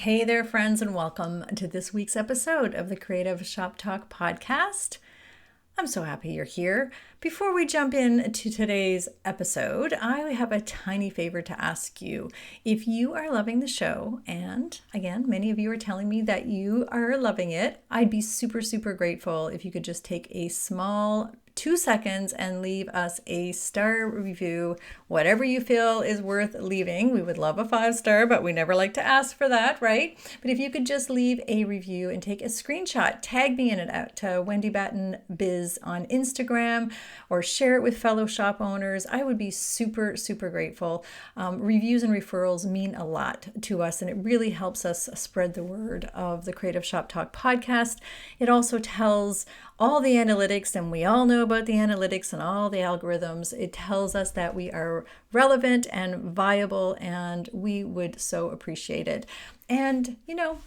Hey there, friends, and welcome to this week's episode of the Creative Shop Talk podcast. I'm so happy you're here. Before we jump into today's episode, I have a tiny favor to ask you. If you are loving the show, and again, many of you are telling me that you are loving it, I'd be super, super grateful if you could just take a small 2 seconds and leave us a star review, whatever you feel is worth leaving. We would love a 5-star, but we never like to ask for that, right? But if you could just leave a review and take a screenshot, tag me in it out to Wendy Batten Biz on Instagram, or share it with fellow shop owners, I would be super, super grateful. Reviews and referrals mean a lot to us, and it really helps us spread the word of the Creative Shop Talk podcast. It also tells all the analytics, and we all know about the analytics and all the algorithms. It tells us that we are relevant and viable, and we would so appreciate it. And,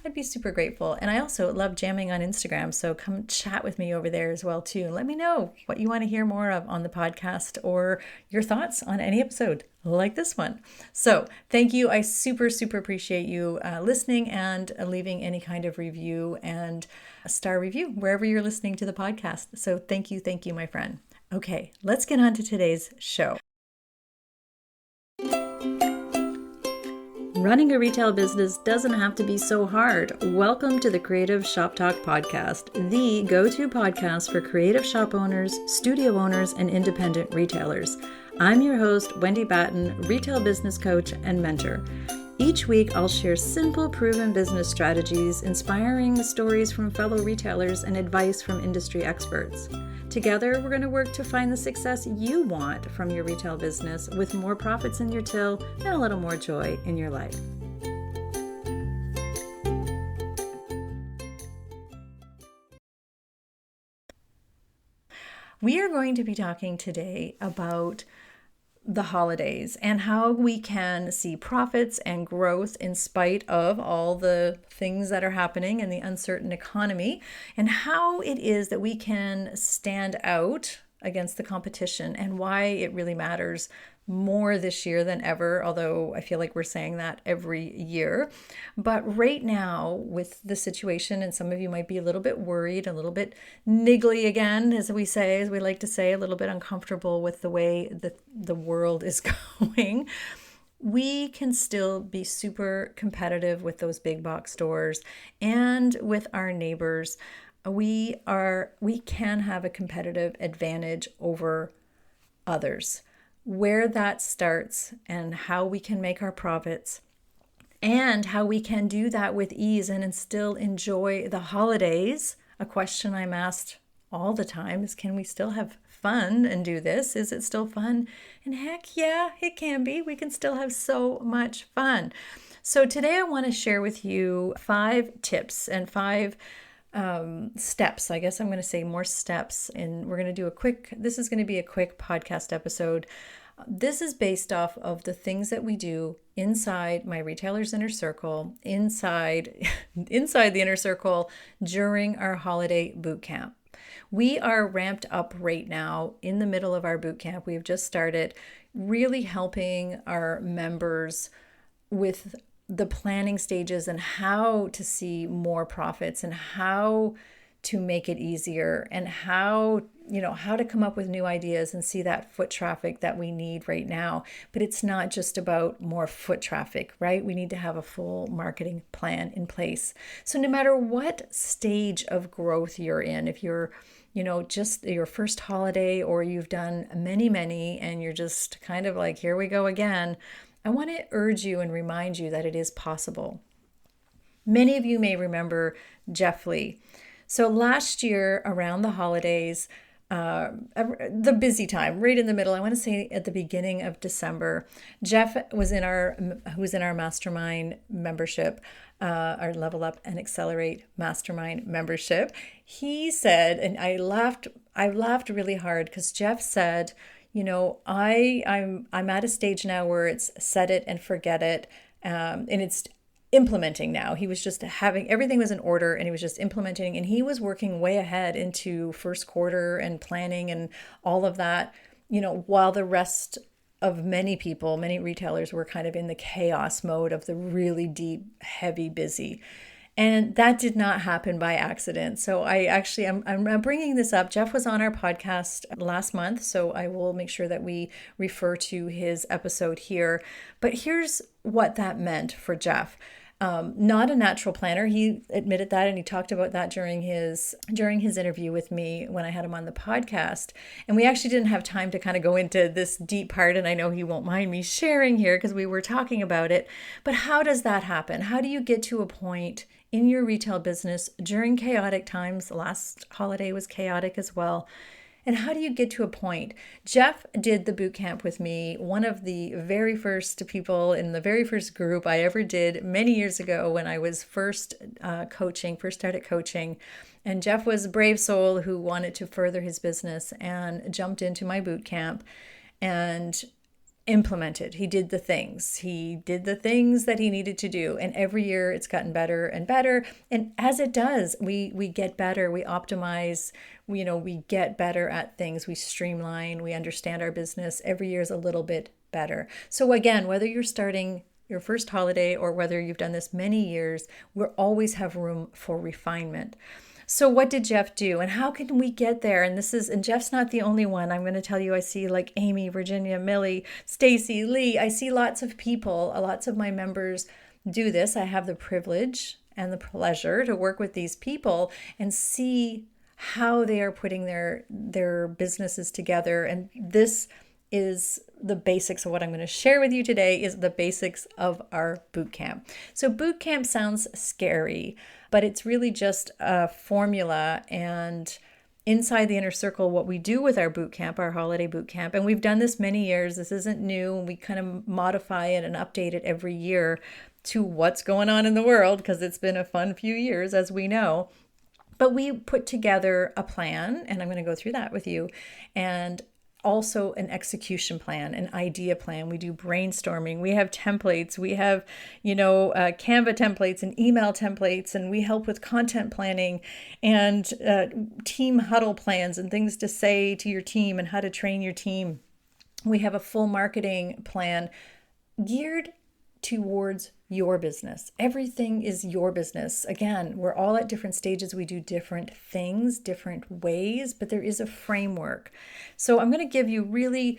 I'd be super grateful. And I also love jamming on Instagram, so come chat with me over there as well, too. And let me know what you want to hear more of on the podcast or your thoughts on any episode like this one. So thank you. I super, super appreciate you listening and leaving any kind of review and a star review wherever you're listening to the podcast. So thank you, my friend. Okay, let's get on to today's show. Running a retail business doesn't have to be so hard. Welcome to the Creative Shop Talk podcast, the go-to podcast for creative shop owners, studio owners, and independent retailers. I'm your host, Wendy Batten, retail business coach and mentor. Each week, I'll share simple, proven business strategies, inspiring stories from fellow retailers, and advice from industry experts. Together, we're going to work to find the success you want from your retail business, with more profits in your till and a little more joy in your life. We are going to be talking today about the holidays and how we can see profits and growth in spite of all the things that are happening in the uncertain economy, and how it is that we can stand out against the competition, and why it really matters more this year than ever, although I feel like we're saying that every year. But right now, with the situation, and some of you might be a little bit worried, a little bit niggly again, as we like to say, a little bit uncomfortable with the way the world is going, we can still be super competitive with those big box stores and with our neighbors. We can have a competitive advantage over others. Where that starts and how we can make our profits, and how we can do that with ease and still enjoy the holidays. A question I'm asked all the time is, can we still have fun and do this? Is it still fun? And heck yeah, it can be. We can still have so much fun. So today I want to share with you 5 tips and 5 steps. I guess I'm going to say more steps, and we're going to do this is going to be a quick podcast episode. This is based off of the things that we do inside my Retailers Inner Circle, inside the Inner Circle during our holiday bootcamp. We are ramped up right now in the middle of our bootcamp. We have just started really helping our members with the planning stages and how to see more profits, and how to make it easier, and how to come up with new ideas and see that foot traffic that we need right now. But it's not just about more foot traffic, right? We need to have a full marketing plan in place. So no matter what stage of growth you're in, if you're just your first holiday, or you've done many, and you're just kind of like, here we go again, I want to urge you and remind you that it is possible. Many of you may remember Jeff Lee. So last year around the holidays, the busy time, right in the middle, I want to say at the beginning of December, Jeff who was in our mastermind membership, our Level Up and Accelerate mastermind membership. He said, and I laughed really hard, because Jeff said, I'm at a stage now where it's set it and forget it, and it's implementing now. He was just everything was in order, and he was just implementing, and he was working way ahead into first quarter and planning and all of that, while the rest of many people, many retailers were kind of in the chaos mode of the really deep, heavy, busy. And that did not happen by accident. So I'm bringing this up. Jeff was on our podcast last month, so I will make sure that we refer to his episode here. But here's what that meant for Jeff. Not a natural planner. He admitted that, and he talked about that during his interview with me when I had him on the podcast. And we actually didn't have time to kind of go into this deep part, and I know he won't mind me sharing here because we were talking about it. But how does that happen? How do you get to a point in your retail business during chaotic times? Last holiday was chaotic as well. And how do you get to a point? Jeff did the boot camp with me, one of the very first people in the very first group I ever did many years ago when I was first started coaching. And Jeff was a brave soul who wanted to further his business and jumped into my boot camp and implemented. He did the things. He did the things that he needed to do. And every year it's gotten better and better. And as it does, we get better, we optimize, we get better at things, we streamline, we understand our business. Every year is a little bit better. So again, whether you're starting your first holiday or whether you've done this many years, we'll always have room for refinement. So what did Jeff do and how can we get there? And Jeff's not the only one. I'm going to tell you, I see like Amy, Virginia, Millie, Stacy, Lee. I see lots of people, lots of my members do this. I have the privilege and the pleasure to work with these people and see how they are putting their businesses together. And this is the basics of what I'm going to share with you today is the basics of our boot camp. So boot camp sounds scary, but it's really just a formula. And inside the inner circle, what we do with our boot camp, our holiday boot camp, and we've done this many years, this isn't new, and we kind of modify it and update it every year to what's going on in the world, because it's been a fun few years, as we know. But we put together a plan, and I'm going to go through that with you, and also an execution plan, an idea plan. We do brainstorming. We have templates. We have, Canva templates and email templates, and we help with content planning and team huddle plans and things to say to your team and how to train your team. We have a full marketing plan geared towards your business. Everything is your business. Again, we're all at different stages. We do different things, different ways, but there is a framework. So I'm going to give you really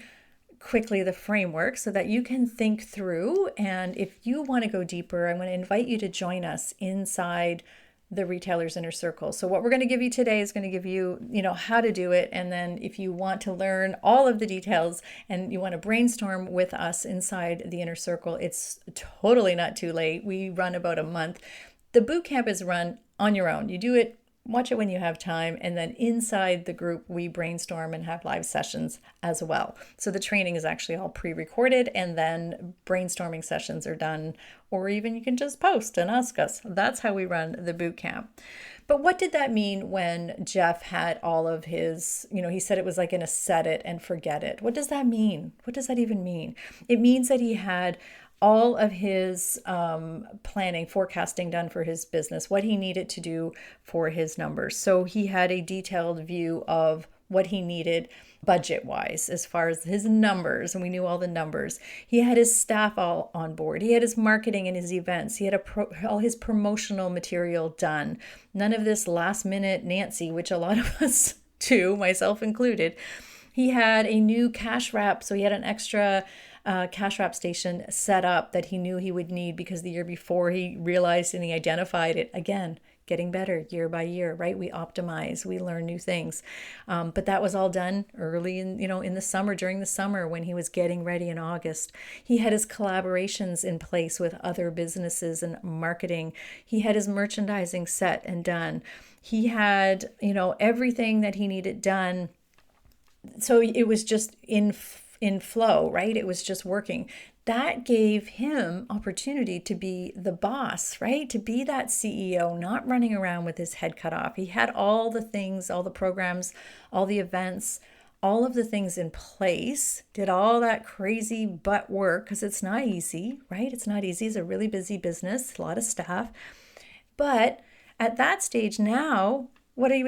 quickly the framework so that you can think through. And if you want to go deeper, I'm going to invite you to join us inside the Retailer's Inner Circle. So what we're going to give you today is going to give you, how to do it. And then if you want to learn all of the details and you want to brainstorm with us inside the Inner Circle, it's totally not too late. We run about a month. The boot camp is run on your own. You do it, watch it when you have time. And then inside the group, we brainstorm and have live sessions as well. So the training is actually all pre-recorded, and then brainstorming sessions are done, or even you can just post and ask us. That's how we run the boot camp. But what did that mean when Jeff had all of his, he said it was like in a set it and forget it. What does that mean? What does that even mean? It means that he had all of his planning, forecasting done for his business, what he needed to do for his numbers. So he had a detailed view of what he needed budget-wise as far as his numbers, and we knew all the numbers. He had his staff all on board. He had his marketing and his events. He had all his promotional material done. None of this last-minute Nancy, which a lot of us do, myself included. He had a new cash wrap, so he had an extra cash wrap station set up that he knew he would need because the year before he realized and he identified it. Again, getting better year by year, right? We optimize, we learn new things. But that was all done early in the summer, during the summer when he was getting ready in August. He had his collaborations in place with other businesses and marketing. He had his merchandising set and done. He had, everything that he needed done. So it was just in flow, right? It was just working. That gave him opportunity to be the boss, right? To be that CEO, not running around with his head cut off. He had all the things, all the programs, all the events, all of the things in place, did all that crazy butt work because it's not easy, right? It's not easy. It's a really busy business, a lot of staff. But at that stage now,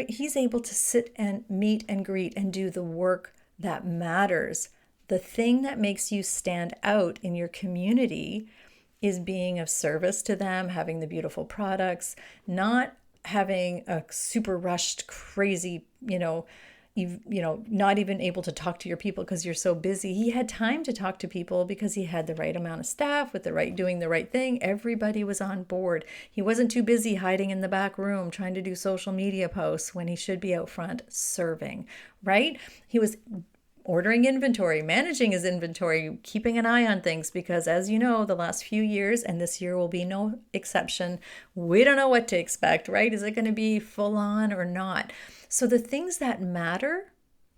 he's able to sit and meet and greet and do the work that matters, The thing that makes you stand out in your community is being of service to them, having the beautiful products, not having a super rushed, crazy, not even able to talk to your people because you're so busy. He had time to talk to people because he had the right amount of staff with doing the right thing. Everybody was on board. He wasn't too busy hiding in the back room trying to do social media posts when he should be out front serving, right? He was ordering inventory, managing his inventory, keeping an eye on things, because as you know, the last few years, and this year will be no exception, we don't know what to expect, right? Is it going to be full on or not? So the things that matter,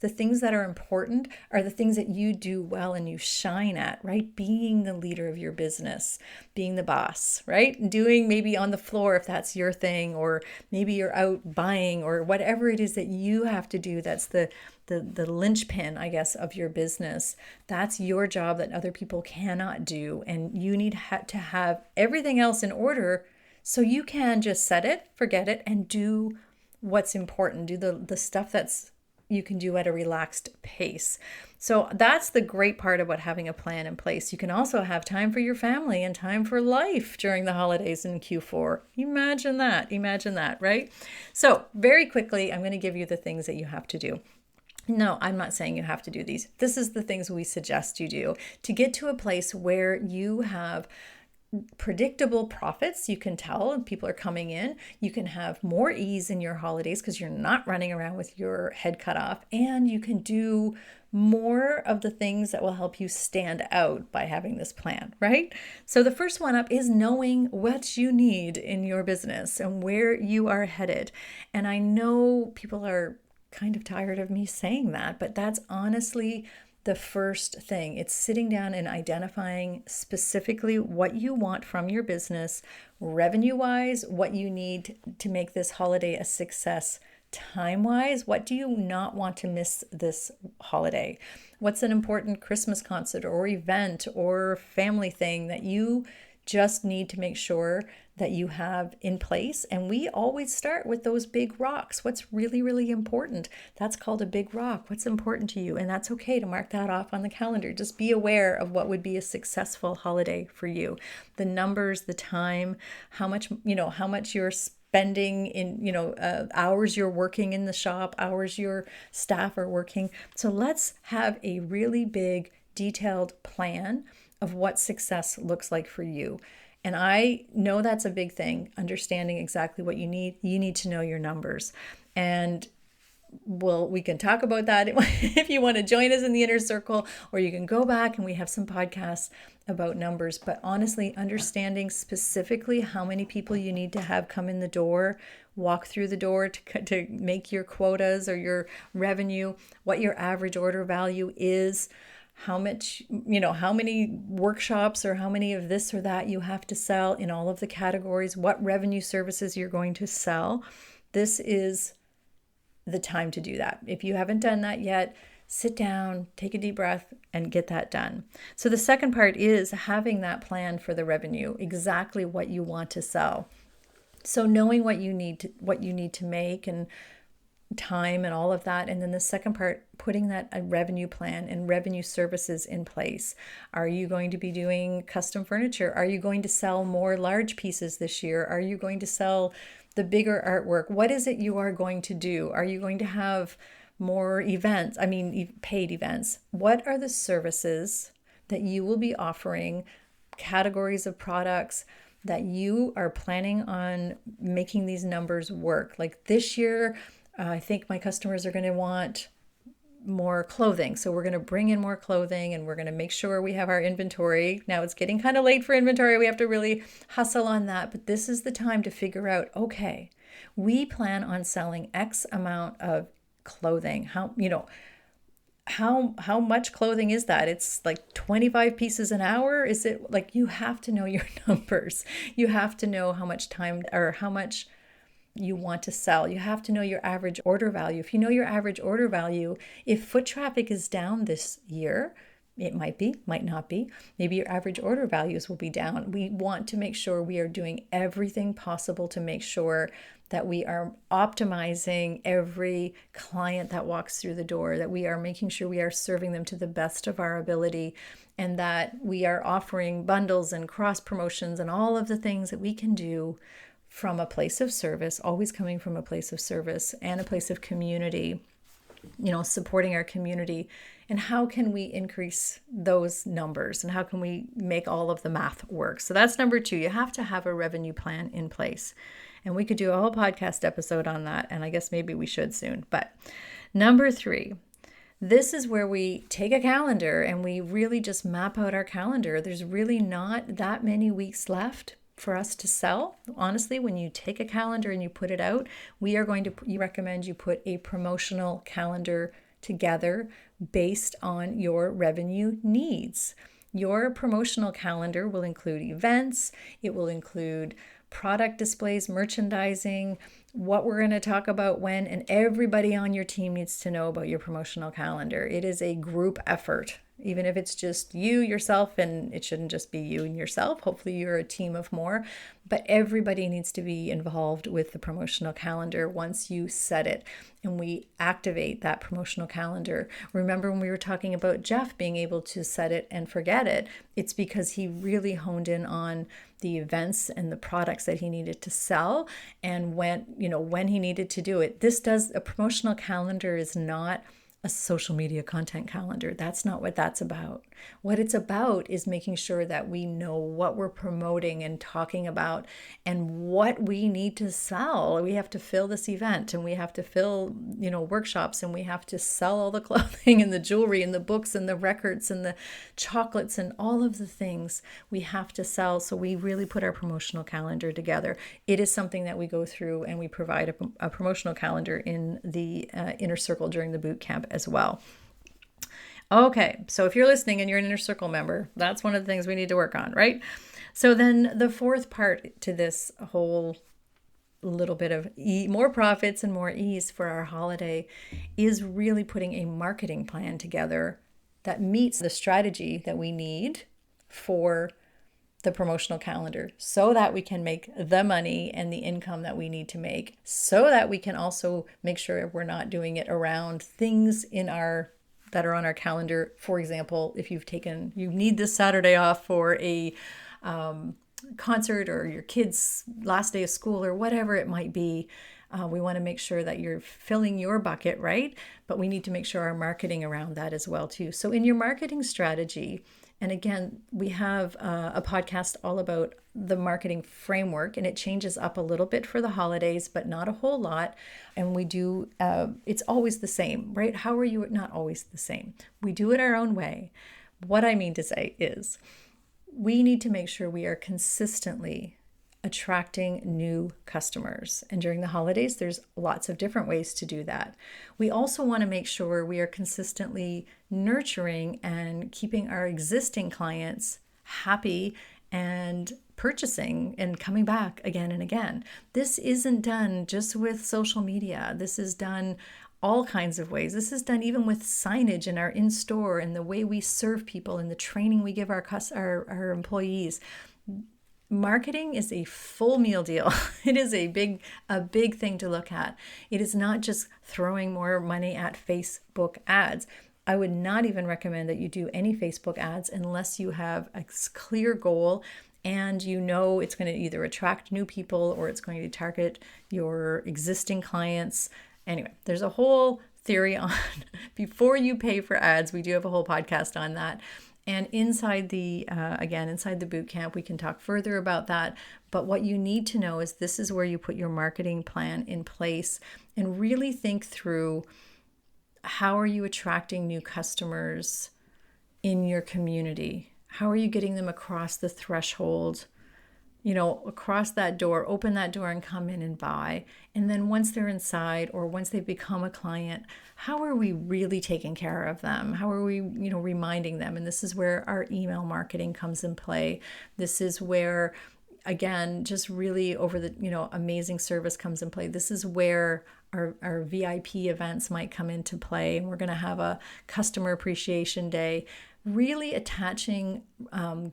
the things that are important, are the things that you do well and you shine at, right? Being the leader of your business, being the boss, right? Doing maybe on the floor if that's your thing, or maybe you're out buying, or whatever it is that you have to do. That's the linchpin, I guess, of your business. That's your job that other people cannot do. And you need to have everything else in order so you can just set it, forget it, and do what's important. Do the stuff that's you can do at a relaxed pace. So that's the great part about having a plan in place. You can also have time for your family and time for life during the holidays in Q4. Imagine that, right? So very quickly, I'm going to give you the things that you have to do. No, I'm not saying you have to do these. This is the things we suggest you do to get to a place where you have predictable profits. You can tell people are coming in. You can have more ease in your holidays because you're not running around with your head cut off, and you can do more of the things that will help you stand out by having this plan, right? So the first one up is knowing what you need in your business and where you are headed. And I know people are kind of tired of me saying that, but that's honestly the first thing. It's sitting down and identifying specifically what you want from your business, revenue-wise, what you need to make this holiday a success, time-wise, what do you not want to miss this holiday? What's an important Christmas concert or event or family thing that you just need to make sure that you have in place? And we always start with those big rocks. What's really, really important? That's called a big rock. What's important to you? And that's okay to mark that off on the calendar. Just be aware of what would be a successful holiday for you. The numbers, the time, how much you're spending in, hours you're working in the shop, hours your staff are working. So let's have a really big, detailed plan of what success looks like for you. And I know that's a big thing, understanding exactly what you need. You need to know your numbers. And we can talk about that if you want to join us in the inner circle, or you can go back and we have some podcasts about numbers. But honestly, understanding specifically how many people you need to have come in the door, walk through the door to make your quotas or your revenue, what your average order value is, how much, how many workshops or how many of this or that you have to sell in all of the categories, what revenue services you're going to sell. This is the time to do that. If you haven't done that yet, sit down, take a deep breath, and get that done. So the second part is having that plan for the revenue, exactly what you want to sell. So knowing what you need to make and time and all of that. And then the second part, putting that a revenue plan and revenue services in place. Are you going to be doing custom furniture? Are you going to sell more large pieces this year? Are you going to sell the bigger artwork? What is it you are going to do? Are you going to have more events? Paid events. What are the services that you will be offering, categories of products that you are planning on making these numbers work? Like this year, I think my customers are going to want more clothing. So we're going to bring in more clothing and we're going to make sure we have our inventory. Now it's getting kind of late for inventory. We have to really hustle on that. But this is the time to figure out, okay, we plan on selling X amount of clothing. How much clothing is that? It's like 25 pieces an hour. Is it like, you have to know your numbers. You have to know how much time or how much you want to sell. You have to know your average order value. If you know your average order value, if foot traffic is down this year, It might be, might not be. Maybe your average order values will be down. We want to make sure we are doing everything possible to make sure that we are optimizing every client that walks through the door, that we are making sure we are serving them to the best of our ability, and that we are offering bundles and cross promotions and all of the things that we can do from a place of service, always coming from a place of service and a place of community, supporting our community. And how can we increase those numbers, and how can we make all of the math work? So that's number 2. You have to have a revenue plan in place. And we could do a whole podcast episode on that. And I guess maybe we should soon. But number 3, this is where we take a calendar and we really just map out our calendar. There's really not that many weeks left for us to sell. Honestly, when you take a calendar and you put it out, we recommend you put a promotional calendar together based on your revenue needs. Your promotional calendar will include events, it will include product displays, merchandising, what we're going to talk about when, and everybody on your team needs to know about your promotional calendar. It is a group effort. Even if it's just you, yourself, and it shouldn't just be you and yourself. Hopefully you're a team of more, but everybody needs to be involved with the promotional calendar once you set it and we activate that promotional calendar. Remember when we were talking about Jeff being able to set it and forget it? It's because he really honed in on the events and the products that he needed to sell and when he needed to do it. A promotional calendar is not a social media content calendar. That's not what that's about. What it's about is making sure that we know what we're promoting and talking about and what we need to sell. We have to fill this event and we have to fill, workshops, and we have to sell all the clothing and the jewelry and the books and the records and the chocolates and all of the things we have to sell. So we really put our promotional calendar together. It is something that we go through, and we provide a promotional calendar in the inner circle during the boot camp as well. Okay, so if you're listening and you're an inner circle member, that's one of the things we need to work on, right? So then the 4th part to this whole little bit of more profits and more ease for our holiday is really putting a marketing plan together that meets the strategy that we need for the promotional calendar, so that we can make the money and the income that we need to make, so that we can also make sure we're not doing it around things that are on our calendar. For example, if you need this Saturday off for a concert or your kid's last day of school or whatever it might be, we want to make sure that you're filling your bucket, right? But we need to make sure our marketing around that as well too. So in your marketing strategy, and again, we have a podcast all about the marketing framework, and it changes up a little bit for the holidays, but not a whole lot. And we do, it's always the same, right? How are you not always the same? We do it our own way. What I mean to say is we need to make sure we are consistently attracting new customers. And during the holidays, there's lots of different ways to do that. We also want to make sure we are consistently nurturing and keeping our existing clients happy and purchasing and coming back again and again. This isn't done just with social media. This is done all kinds of ways. This is done even with signage in our in-store and the way we serve people and the training we give our employees. Marketing is a full meal deal. It is a big thing to look at. It is not just throwing more money at Facebook ads. I would not even recommend that you do any Facebook ads unless you have a clear goal and it's going to either attract new people or it's going to target your existing clients. Anyway, there's a whole theory on before you pay for ads. We do have a whole podcast on that. And inside the boot camp, we can talk further about that. But what you need to know is this is where you put your marketing plan in place and really think through, how are you attracting new customers in your community? How are you getting them across the threshold, across that door, open that door and come in and buy? And then once they're inside or once they've become a client, how are we really taking care of them? How are we, reminding them? And this is where our email marketing comes in play. This is where, again, just really over the, amazing service comes in play. This is where our VIP events might come into play. And we're going to have a customer appreciation day. really attaching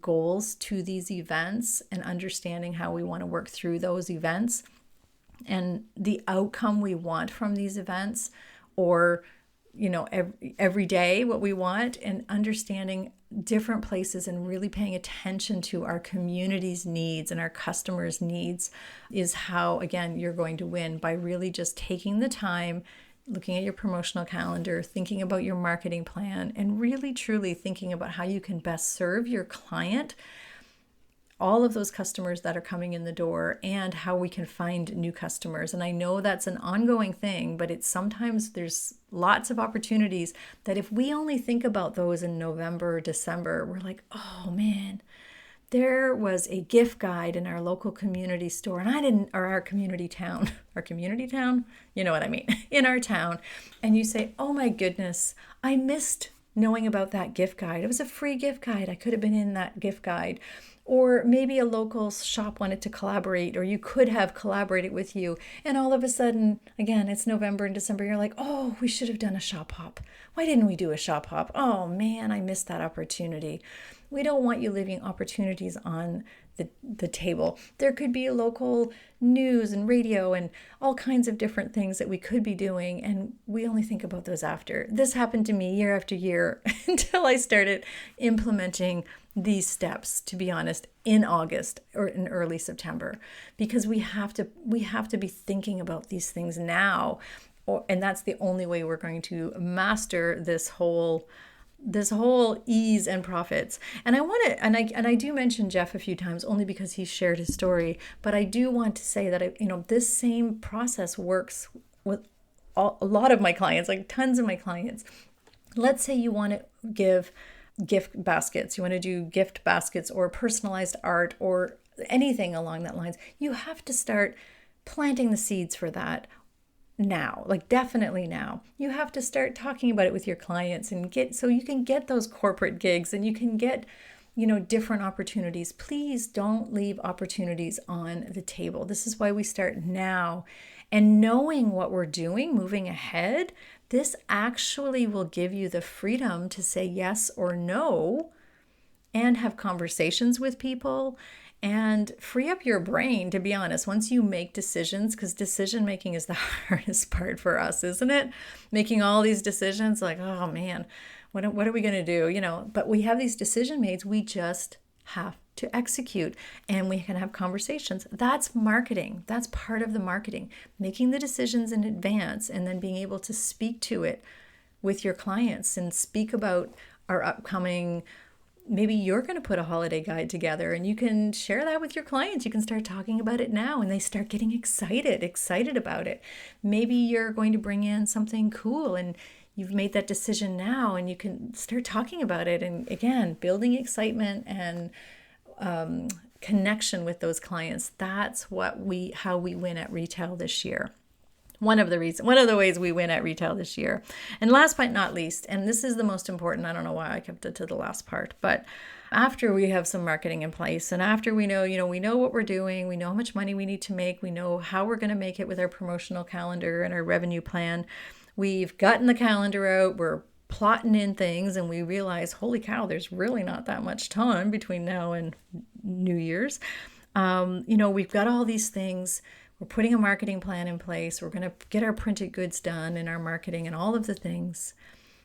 goals to these events and understanding how we want to work through those events and the outcome we want from these events, or every day what we want, and understanding different places and really paying attention to our community's needs and our customers' needs is how, again, you're going to win, by really just taking the time, looking at your promotional calendar, thinking about your marketing plan, and really truly thinking about how you can best serve your client, all of those customers that are coming in the door, and how we can find new customers. And I know that's an ongoing thing, but it's sometimes there's lots of opportunities that if we only think about those in November or December, we're like, oh man, there was a gift guide in our local community store, and our community town, you know what I mean, in our town. And you say, oh my goodness, I missed knowing about that gift guide. It was a free gift guide. I could have been in that gift guide. Or maybe a local shop wanted to collaborate, or you could have collaborated with you. And all of a sudden, again, it's November and December. You're like, oh, we should have done a shop hop. Why didn't we do a shop hop? Oh man, I missed that opportunity. We don't want you leaving opportunities on the table. There could be local news and radio and all kinds of different things that we could be doing, and we only think about those after. This happened to me year after year until I started implementing these steps, to be honest, in August or in early September, because we have to be thinking about these things now, and that's the only way we're going to master this whole ease and profits. And I do mention Jeff a few times only because he shared his story, but I do want to say that this same process works with a lot of my clients, like tons of my clients. Let's say you want to give gift baskets, you want to do gift baskets or personalized art or anything along that lines. You have to start planting the seeds for that now, like definitely now. You have to start talking about it with your clients and so you can get those corporate gigs and you can get different opportunities. Please don't leave opportunities on the table. This is why we start now. And knowing what we're doing, moving ahead, this actually will give you the freedom to say yes or no and have conversations with people and free up your brain, to be honest, once you make decisions, because decision making is the hardest part for us, isn't it? Making all these decisions, like, oh man, what are we going to do? But we have these decision made. We just have to execute, and we can have conversations. That's marketing. That's part of the marketing, making the decisions in advance and then being able to speak to it with your clients and speak about our upcoming. Maybe you're going to put a holiday guide together and you can share that with your clients. You can start talking about it now and they start getting excited about it. Maybe you're going to bring in something cool and you've made that decision now and you can start talking about it. And again, building excitement and connection with those clients. That's how we win at retail this year. One of the ways we win at retail this year. And last but not least, and this is the most important, I don't know why I kept it to the last part, but after we have some marketing in place and after we know what we're doing, we know how much money we need to make, we know how we're going to make it with our promotional calendar and our revenue plan, we've gotten the calendar out, we're plotting in things, and we realize, holy cow, there's really not that much time between now and New Year's. We've got all these things. We're putting a marketing plan in place. We're going to get our printed goods done in our marketing and all of the things.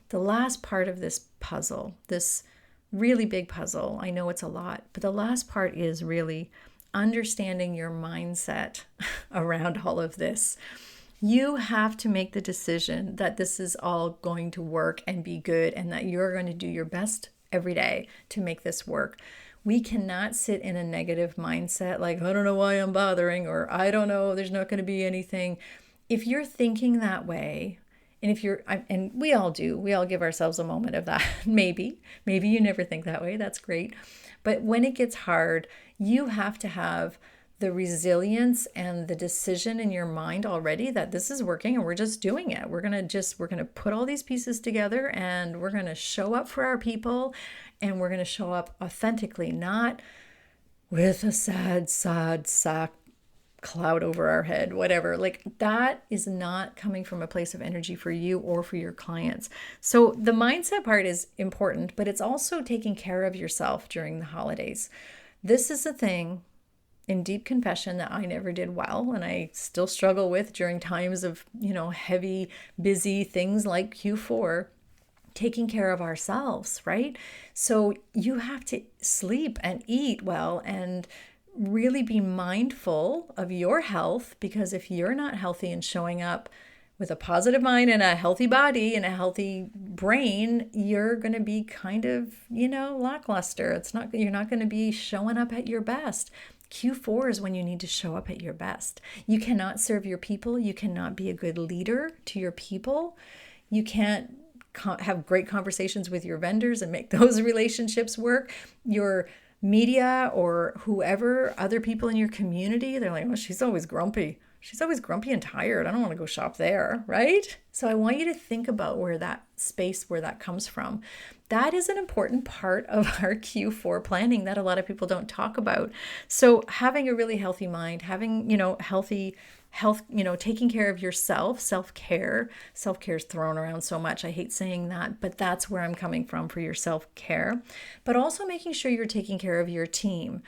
The last part of this puzzle, this really big puzzle, I know it's a lot, but the last part is really understanding your mindset around all of this. You have to make the decision that this is all going to work and be good and that you're going to do your best every day to make this work. We cannot sit in a negative mindset like, I don't know why I'm bothering, or I don't know, there's not going to be anything. If you're thinking that way, and we all do, we all give ourselves a moment of that. Maybe you never think that way. That's great. But when it gets hard, you have to have the resilience and the decision in your mind already that this is working and we're just doing it. We're going to put all these pieces together and we're going to show up for our people and we're going to show up authentically, not with a sad sack cloud over our head, whatever. Like that is not coming from a place of energy for you or for your clients. So the mindset part is important, but it's also taking care of yourself during the holidays. This is a thing in deep confession that I never did well, and I still struggle with during times of, heavy, busy things like Q4, taking care of ourselves, right? So you have to sleep and eat well and really be mindful of your health, because if you're not healthy and showing up with a positive mind and a healthy body and a healthy brain, you're going to be kind of, lackluster. You're not going to be showing up at your best. Q4 is when you need to show up at your best. You cannot serve your people. You cannot be a good leader to your people. You can't have great conversations with your vendors and make those relationships work. Your media or whoever, other people in your community, they're like, oh, she's always grumpy. She's always grumpy and tired. I don't want to go shop there, right? So I want you to think about where that comes from. That is an important part of our Q4 planning that a lot of people don't talk about. So having a really healthy mind, having, health, taking care of yourself, self-care. Self-care is thrown around so much. I hate saying that, but that's where I'm coming from for your self-care. But also making sure you're taking care of your team.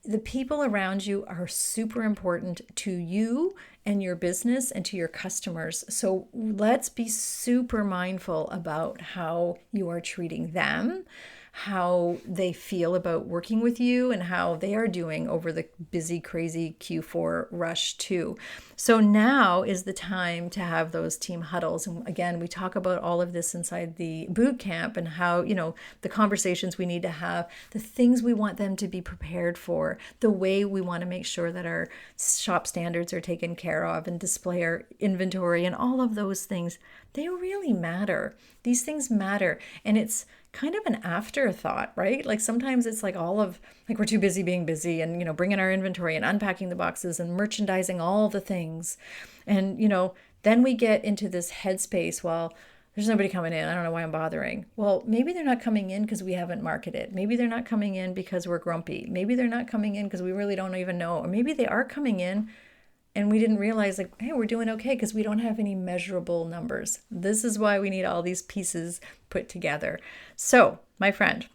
The people around you are super important to you and your business and to your customers. So let's be super mindful about how you are treating them, how they feel about working with you, and how they are doing over the busy, crazy Q4 rush too. So now is the time to have those team huddles. And again, we talk about all of this inside the Bootcamp and how, the conversations we need to have, the things we want them to be prepared for, the way we want to make sure that our shop standards are taken care of and display our inventory and all of those things. They really matter. These things matter. And it's kind of an afterthought, right? Like sometimes it's like we're too busy being busy and, bringing our inventory and unpacking the boxes and merchandising all the things. And, then we get into this headspace, well, there's nobody coming in. I don't know why I'm bothering. Well, maybe they're not coming in because we haven't marketed. Maybe they're not coming in because we're grumpy. Maybe they're not coming in because we really don't even know. Or maybe they are coming in and we didn't realize, like, hey, we're doing okay because we don't have any measurable numbers. This is why we need all these pieces put together. So, my friend,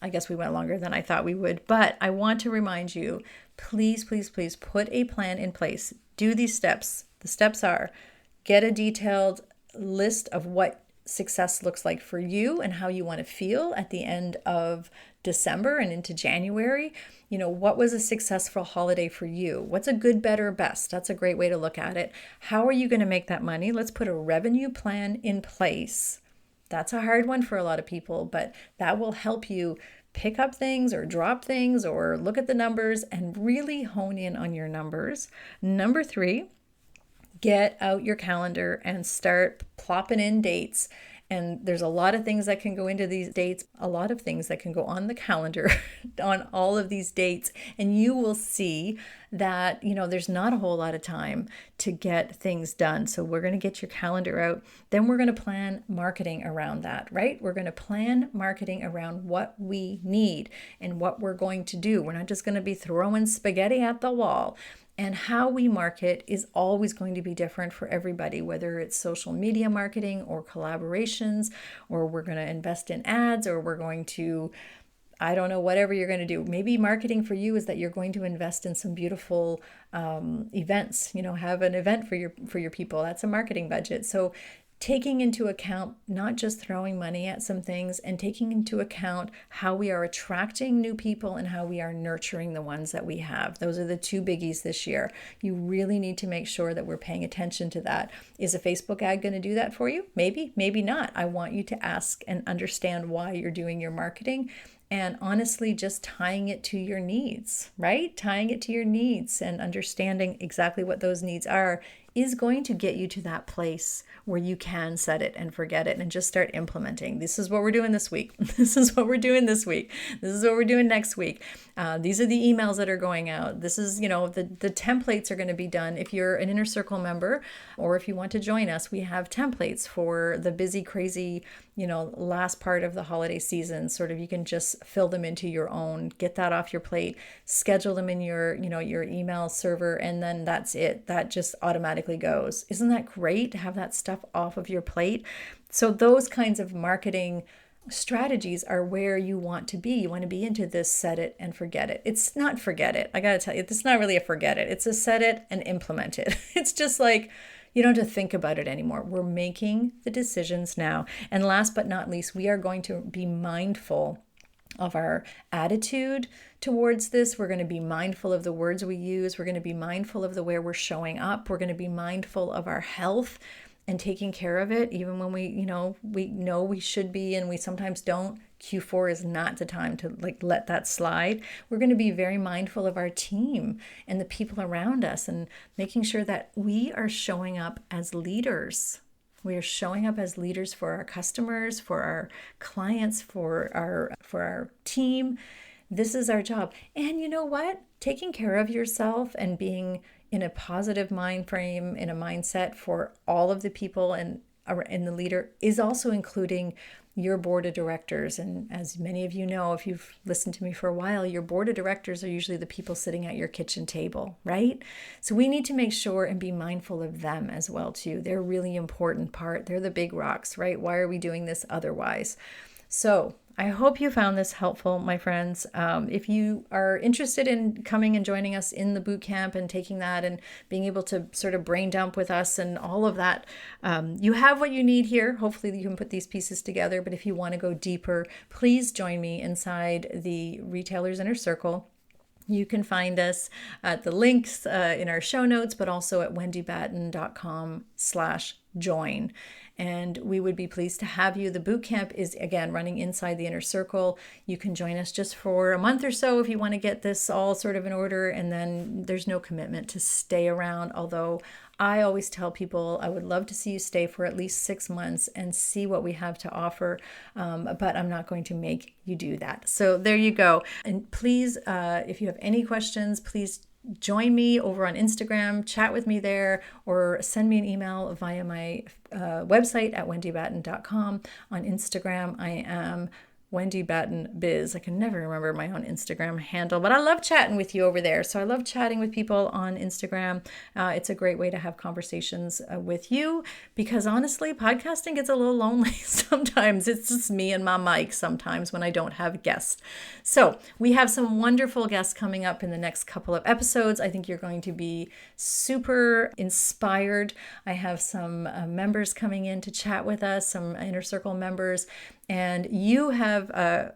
I guess we went longer than I thought we would, but I want to remind you, please, please, please put a plan in place. Do these steps. The steps are: get a detailed list of what success looks like for you and how you want to feel at the end of December and into January. What was a successful holiday for you? What's a good, better, best? That's a great way to look at it. How are you going to make that money? Let's put a revenue plan in place. That's a hard one for a lot of people, but that will help you pick up things or drop things or look at the numbers and really hone in on your numbers. Number 3, get out your calendar and start plopping in dates. And there's a lot of things that can go into these dates, a lot of things that can go on the calendar on all of these dates. And you will see that, there's not a whole lot of time to get things done. So we're going to get your calendar out. Then we're going to plan marketing around that, right? We're going to plan marketing around what we need and what we're going to do. We're not just going to be throwing spaghetti at the wall. And how we market is always going to be different for everybody, whether it's social media marketing or collaborations, or we're going to invest in ads, or we're going to, I don't know, whatever you're going to do. Maybe marketing for you is that you're going to invest in some beautiful events, have an event for your people. That's a marketing budget. So taking into account, not just throwing money at some things, and taking into account how we are attracting new people and how we are nurturing the ones that we have. Those are the 2 biggies this year. You really need to make sure that we're paying attention to that. Is a Facebook ad going to do that for you? Maybe, maybe not. I want you to ask and understand why you're doing your marketing. And honestly, just tying it to your needs, right? Tying it to your needs and understanding exactly what those needs are is going to get you to that place where you can set it and forget it and just start implementing. This is what we're doing this week. This is what we're doing this week. This is what we're doing next week. These are the emails that are going out. This is, the templates are going to be done. If you're an Inner Circle member, or if you want to join us, we have templates for the busy, crazy, last part of the holiday season. Sort of, you can just fill them into your own, get that off your plate, schedule them in your, your email server, and then that's it. That just automatically goes. Isn't that great to have that stuff off of your plate? So those kinds of marketing strategies are where you want to be. You want to be into this set it and forget it. It's not forget it. I got to tell you, it's not really a forget it. It's a set it and implement it. It's just like, you don't have to think about it anymore. We're making the decisions now. And last but not least, we are going to be mindful of our attitude towards this. We're going to be mindful of the words we use. We're going to be mindful of the way we're showing up. We're going to be mindful of our health and taking care of it, even when we know we should be and we sometimes don't. Q4 is not the time to let that slide. We're going to be very mindful of our team and the people around us and making sure that we are showing up as leaders. We are showing up as leaders for our customers, for our clients, for our team. This is our job. And you know what? Taking care of yourself and being in a positive mind frame, in a mindset for all of the people and the leader is also including your board of directors. And as many of you know, if you've listened to me for a while, your board of directors are usually the people sitting at your kitchen table, right? So we need to make sure and be mindful of them as well too. They're a really important part. They're the big rocks, right? Why are we doing this otherwise? So I hope you found this helpful, my friends. If you are interested in coming and joining us in the bootcamp and taking that and being able to sort of brain dump with us and all of that, you have what you need here. Hopefully you can put these pieces together. But if you want to go deeper, please join me inside the Retailer's Inner Circle. You can find us at the links in our show notes, but also at wendybatten.com/join. And we would be pleased to have you. The bootcamp is, again, running inside the Inner Circle. You can join us just for a month or so if you want to get this all sort of in order. And then there's no commitment to stay around. Although I always tell people I would love to see you stay for at least 6 months and see what we have to offer. But I'm not going to make you do that. So there you go. And please, if you have any questions, please join me over on Instagram, chat with me there, or send me an email via my website at wendybatten.com. On Instagram, I am Wendy Batten Biz. I can never remember my own Instagram handle, but I love chatting with you over there. So I love chatting with people on Instagram. It's a great way to have conversations with you because honestly, podcasting gets a little lonely sometimes. It's just me and my mic sometimes when I don't have guests. So we have some wonderful guests coming up in the next couple of episodes. I think you're going to be super inspired. I have some members coming in to chat with us, some Inner Circle members. And you have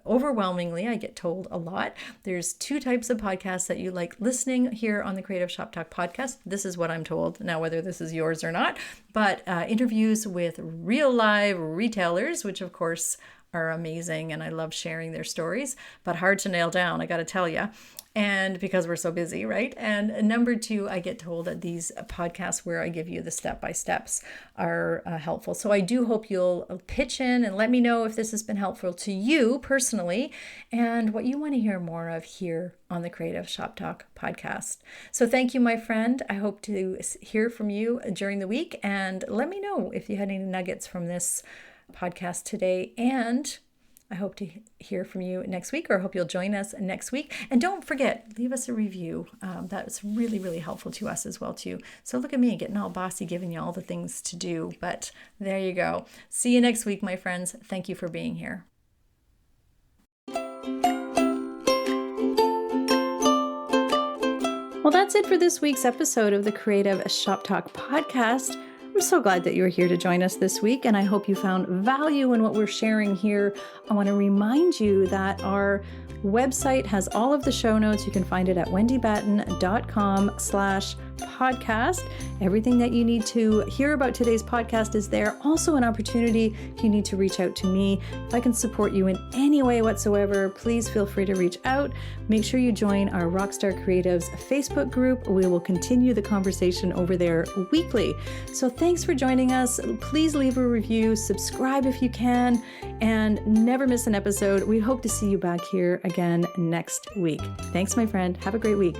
overwhelmingly, I get told a lot, there's 2 types of podcasts that you like listening here on the Creative Shop Talk podcast. This is what I'm told. Now, whether this is yours or not, but interviews with real live retailers, which of course are amazing. And I love sharing their stories, but hard to nail down, I got to tell you. And because we're so busy, right? And number 2, I get told that these podcasts where I give you the step-by-steps are helpful. So I do hope you'll pitch in and let me know if this has been helpful to you personally and what you want to hear more of here on the Creative Shop Talk podcast. So thank you, my friend. I hope to hear from you during the week and let me know if you had any nuggets from this podcast today. And I hope to hear from you next week, or I hope you'll join us next week. And don't forget, leave us a review. That's really, really helpful to us as well, too. So look at me getting all bossy, giving you all the things to do. But there you go. See you next week, my friends. Thank you for being here. Well, that's it for this week's episode of the Creative Shop Talk podcast. I'm so glad that you're here to join us this week, and I hope you found value in what we're sharing here. I want to remind you that our website has all of the show notes. You can find it at wendybatten.com/podcast podcast. Everything that you need to hear about today's podcast is there. Also an opportunity if you need to reach out to me. If I can support you in any way whatsoever, please feel free to reach out. Make sure you join our Rockstar Creatives Facebook group. We will continue the conversation over there weekly. So thanks for joining us. Please leave a review, subscribe if you can, and never miss an episode. We hope to see you back here again next week. Thanks, my friend. Have a great week.